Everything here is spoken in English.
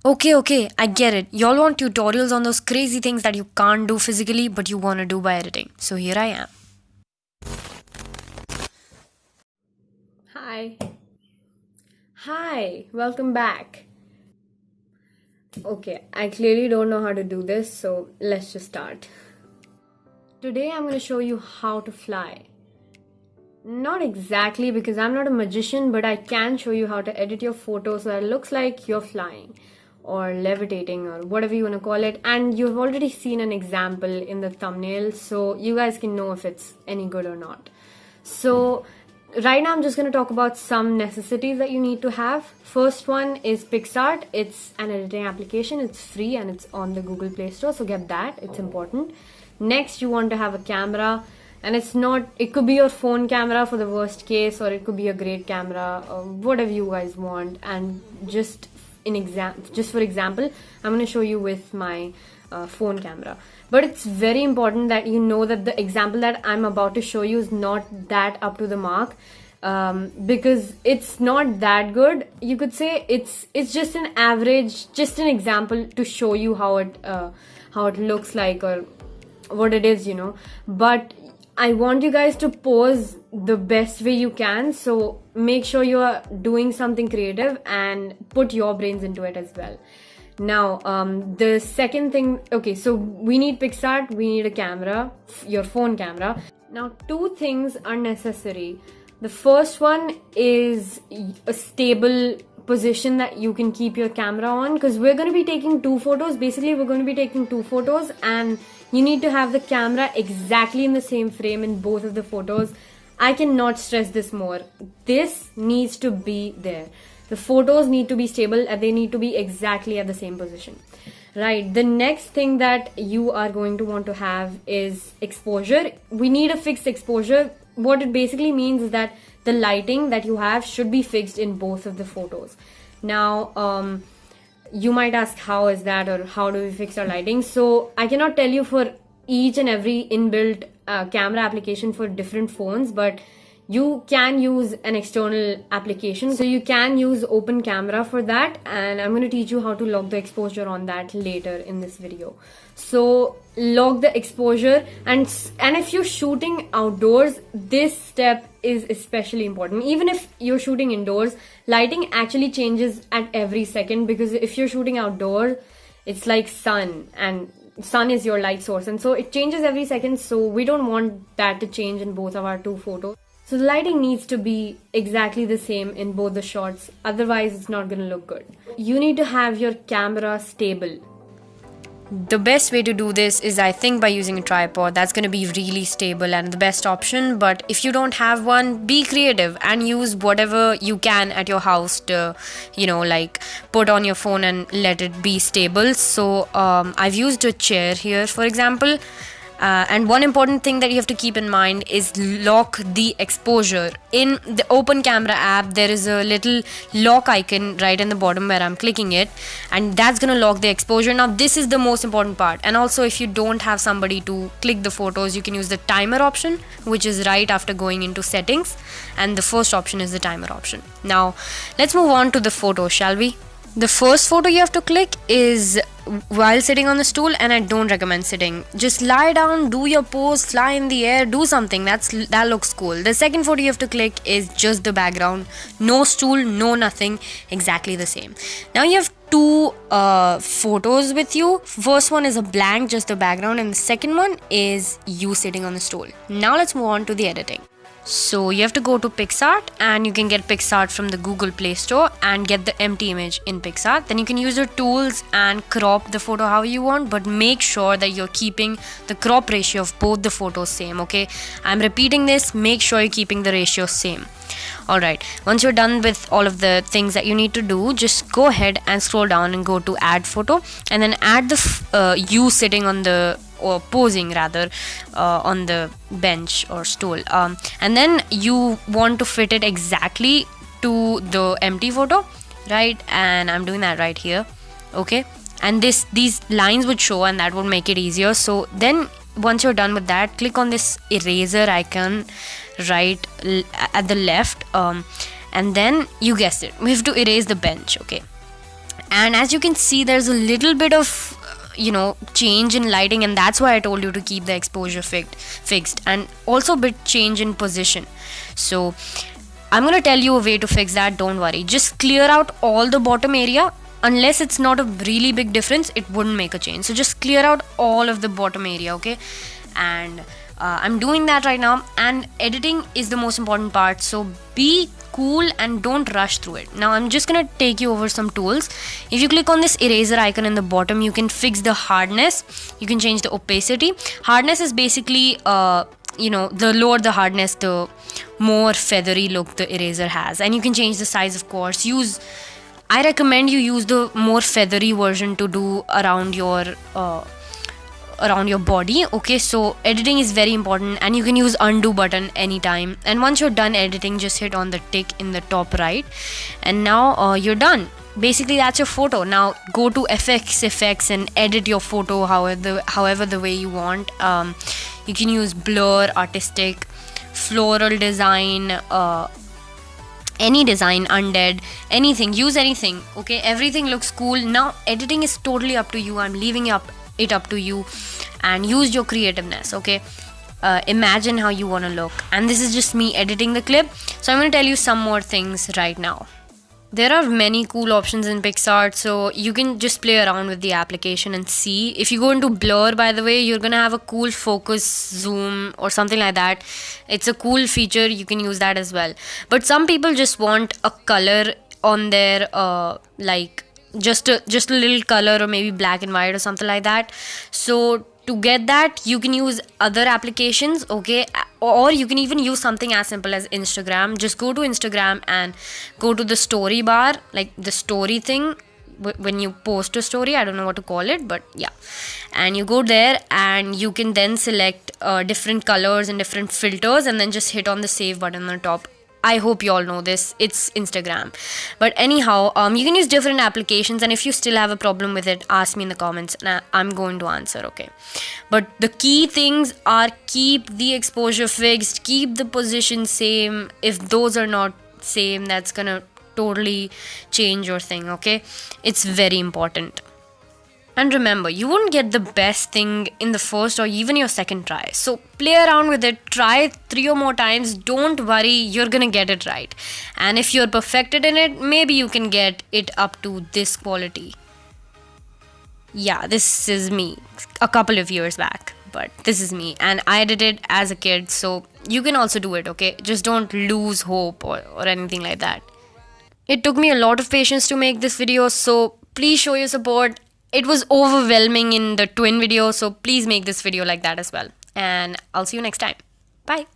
Okay, I get it. Y'all want tutorials on those crazy things that you can't do physically but you want to do by editing. So here I am. Hi. Hi, welcome back. Okay, I clearly don't know how to do this, so let's just start. Today I'm going to show you how to fly. Not exactly because I'm not a magician, but I can show you how to edit your photo so that it looks like you're flying or levitating or whatever you want to call it. And you've already seen an example in the thumbnail, so you guys can know if it's any good or not. So right now I'm just going to talk about some necessities that you need to have. First one is PicsArt. It's an editing application. It's free and it's on the Google Play Store, so get that. It's important. Next, you want to have a camera. And it could be your phone camera for the worst case, or it could be a great camera, or whatever you guys want. And just for example, I'm going to show you with my phone camera. But it's very important that you know that the example that I'm about to show you is not that up to the mark, because it's not that good. You could say it's just an average, just an example to show you how it looks like or what it is, But I want you guys to pose the best way you can, so make sure you are doing something creative and put your brains into it as well. Now, the second thing, okay, so we need PicsArt, we need a camera, your phone camera. Now, two things are necessary. The first one is a stable position that you can keep your camera on, because we're going to be taking two photos. Basically, we're going to be taking two photos, and you need to have the camera exactly in the same frame in both of the photos. I cannot stress this more. This needs to be there. The photos need to be stable and they need to be exactly at the same position. Right. The next thing that you are going to want to have is exposure. We need a fixed exposure. What it basically means is that the lighting that you have should be fixed in both of the photos. Now, you might ask, how is that, or how do we fix our lighting? So I cannot tell you for each and every inbuilt camera application for different phones, but you can use an external application. So you can use Open Camera for that, and I'm going to teach you how to lock the exposure on that later in this video. So lock the exposure, and if you're shooting outdoors, this step is especially important. Even if you're shooting indoors, lighting actually changes at every second, because if you're shooting outdoors, it's like sun, and sun is your light source, and so it changes every second. So we don't want that to change in both of our two photos. So the lighting needs to be exactly the same in both the shots, otherwise it's not going to look good. You need to have your camera stable. The best way to do this is, I think, by using a tripod. That's going to be really stable and the best option. But if you don't have one, be creative and use whatever you can at your house to, like put on your phone and let it be stable. So I've used a chair here, for example. And one important thing that you have to keep in mind is lock the exposure. In the Open Camera app, there is a little lock icon right in the bottom where I'm clicking it, and that's going to lock the exposure. Now, this is the most important part. And also, if you don't have somebody to click the photos, you can use the timer option, which is right after going into settings. And the first option is the timer option. Now, let's move on to the photo, shall we? The first photo you have to click is while sitting on the stool, and I don't recommend sitting. Just lie down, do your pose, fly in the air, do something. That looks cool. The second photo you have to click is just the background. No stool, no nothing. Exactly the same. Now you have two photos with you. First one is a blank, just the background, and the second one is you sitting on the stool. Now let's move on to the editing. So you have to go to PicsArt, and you can get PicsArt from the Google Play Store and get the empty image in PicsArt. Then you can use your tools and crop the photo how you want, but make sure that you're keeping the crop ratio of both the photos same, okay? I'm repeating this, make sure you're keeping the ratio same. Alright, once you're done with all of the things that you need to do, just go ahead and scroll down and go to add photo, and then add the you sitting on the, or posing rather, on the bench or stool, and then you want to fit it exactly to the empty photo, right? And I'm doing that right here, okay? And these lines would show, and that would make it easier. So then once you're done with that, click on this eraser icon right at the left, and then you guessed it, we have to erase the bench, okay? And as you can see, there's a little bit of change in lighting, and that's why I told you to keep the exposure fixed, and also a bit change in position. So I'm gonna tell you a way to fix that. Don't worry, just clear out all the bottom area. Unless it's not a really big difference, it wouldn't make a change. So just clear out all of the bottom area, okay? And I'm doing that right now, and editing is the most important part, so be cool and don't rush through it. Now I'm just gonna take you over some tools. If you click on this eraser icon in the bottom, you can fix the hardness, you can change the opacity. Hardness is basically the lower the hardness, the more feathery look the eraser has. And you can change the size, of course. I recommend you use the more feathery version to do around your body, okay? So editing is very important, and you can use undo button anytime. And once you're done editing, just hit on the tick in the top right, and now you're done. Basically that's your photo. Now go to effects and edit your photo however the way you want. You can use blur, artistic, floral design, any design, undead, anything, use anything, okay? Everything looks cool. Now editing is totally up to you. I'm leaving it up to you, and use your creativeness, okay? Imagine how you want to look. And this is just me editing the clip, so I'm going to tell you some more things right now. There are many cool options in PicsArt, so you can just play around with the application and see. If you go into blur, by the way, you're gonna have a cool focus zoom or something like that. It's a cool feature, you can use that as well. But some people just want a color on their just a little color, or maybe black and white or something like that. So to get that, you can use other applications, okay? Or you can even use something as simple as Instagram. Just go to Instagram and go to the story bar, like the story thing when you post a story. I don't know what to call it, but yeah. And you go there, and you can then select different colors and different filters, and then just hit on the save button on the top. I hope you all know this. It's Instagram. But anyhow, you can use different applications, and if you still have a problem with it, ask me in the comments and I'm going to answer, okay? But the key things are keep the exposure fixed, keep the position same. If those are not same, that's gonna totally change your thing, okay? It's very important. And remember, you won't get the best thing in the first or even your second try. So play around with it, try 3 or more times. Don't worry, you're gonna get it right. And if you're perfected in it, maybe you can get it up to this quality. Yeah, this is me a couple of years back, but this is me, and I did it as a kid, so you can also do it, okay? Just don't lose hope or anything like that. It took me a lot of patience to make this video, so please show your support. It was overwhelming in the twin video, so please make this video like that as well. And I'll see you next time. Bye.